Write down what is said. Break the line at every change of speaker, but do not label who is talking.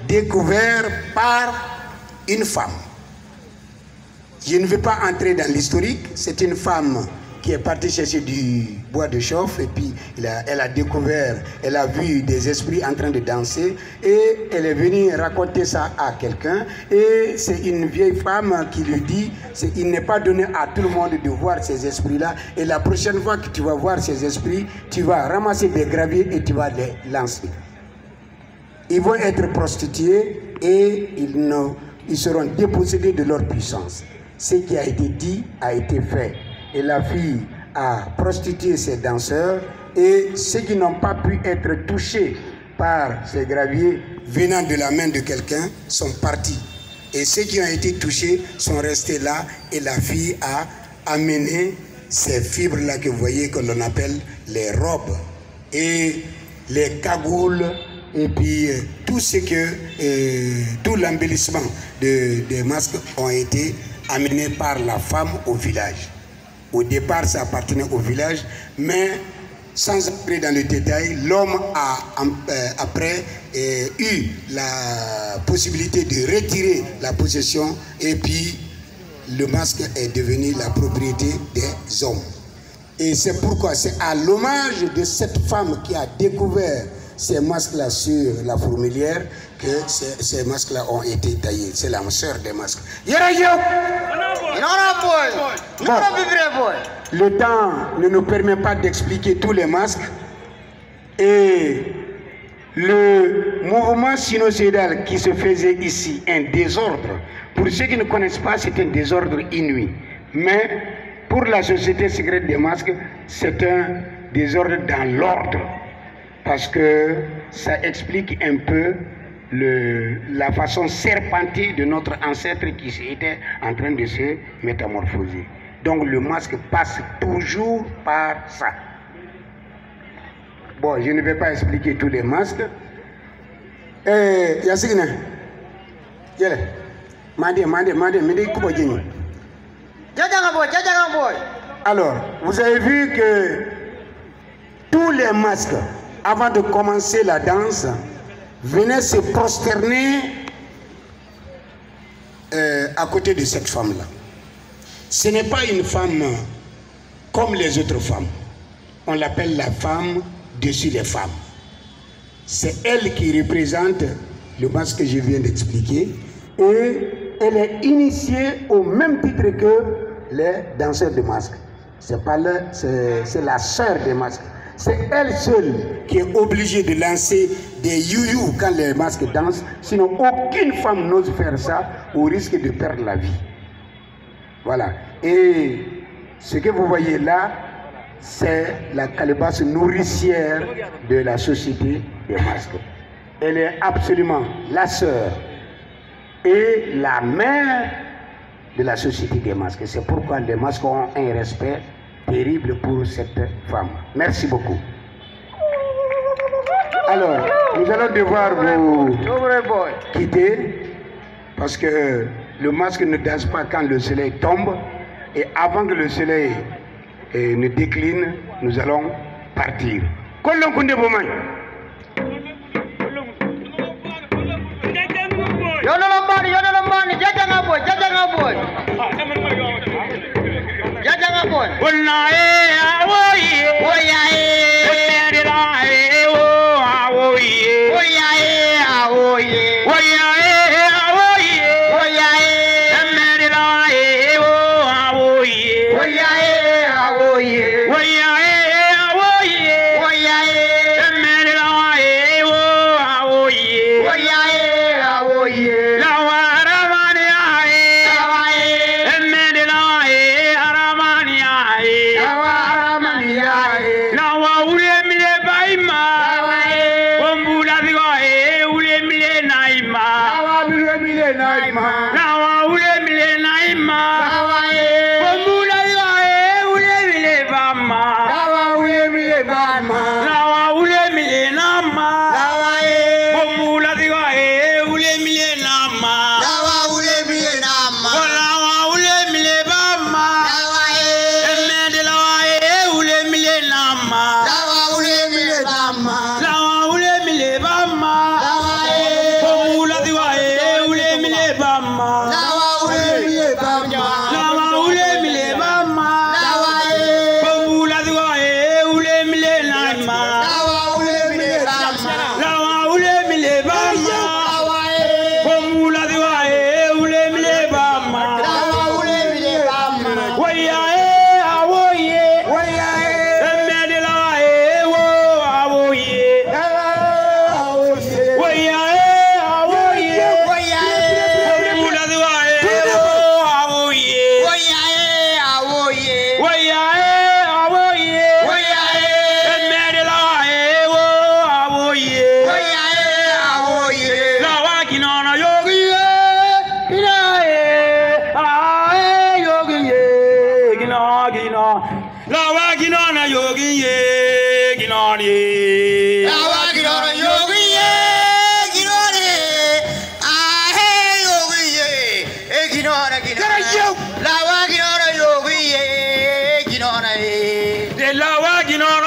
découvert par une femme. Je ne vais pas entrer dans l'historique. C'est une femme qui est partie chercher du bois de chauffe et puis elle a découvert, elle a vu des esprits en train de danser et elle est venue raconter ça à quelqu'un et c'est une vieille femme qui lui dit il n'est pas donné à tout le monde de voir ces esprits-là et la prochaine fois que tu vas voir ces esprits, tu vas ramasser des graviers et tu vas les lancer. Ils vont être prostitués et ils seront dépossédés de leur puissance. Ce qui a été dit a été fait. Et la fille a prostitué ses danseurs et ceux qui n'ont pas pu être touchés par ces graviers venant de la main de quelqu'un sont partis. Et ceux qui ont été touchés sont restés là et la fille a amené ces fibres-là que vous voyez que l'on appelle les robes et les cagoules et puis tout l'embellissement des masques ont été amenés par la femme au village. Au départ, ça appartenait au village, mais sans entrer dans le détail, l'homme a après eu la possibilité de retirer la possession et puis le masque est devenu la propriété des hommes. Et c'est pourquoi c'est à l'hommage de cette femme qui a découvert ces masques-là sur la fourmilière que ces masques-là ont été taillés. C'est la sœur des masques. Bon, le temps ne nous permet pas d'expliquer tous les masques et le mouvement sinusoïdal qui se faisait ici, un désordre. Pour ceux qui ne connaissent pas, c'est un désordre inouï. Mais pour la société secrète des masques, c'est un désordre dans l'ordre. Parce que ça explique un peu la façon serpentée de notre ancêtre qui était en train de se métamorphoser. Donc le masque passe toujours par ça. Bon, je ne vais pas expliquer tous les masques. Yasigna, alors, vous avez vu que tous les masques, avant de commencer la danse, venaient se prosterner à côté de cette femme-là. Ce n'est pas une femme comme les autres femmes. On l'appelle la femme dessus les femmes. C'est elle qui représente le masque que je viens d'expliquer. Et elle est initiée au même titre que les danseurs de masques. C'est la sœur des masques. C'est elle seule qui est obligée de lancer des you-you quand les masques dansent. Sinon, aucune femme n'ose faire ça au risque de perdre la vie. Voilà. Et ce que vous voyez là, c'est la calebasse nourricière de la société des masques. Elle est absolument la sœur et la mère de la société des masques. C'est pourquoi les masques ont un respect terrible pour cette femme. Merci beaucoup. Alors, nous allons devoir vous quitter parce que le masque ne danse pas quand le soleil tombe et avant que le soleil ne décline, nous allons partir.
ginona e
de lawa ginoro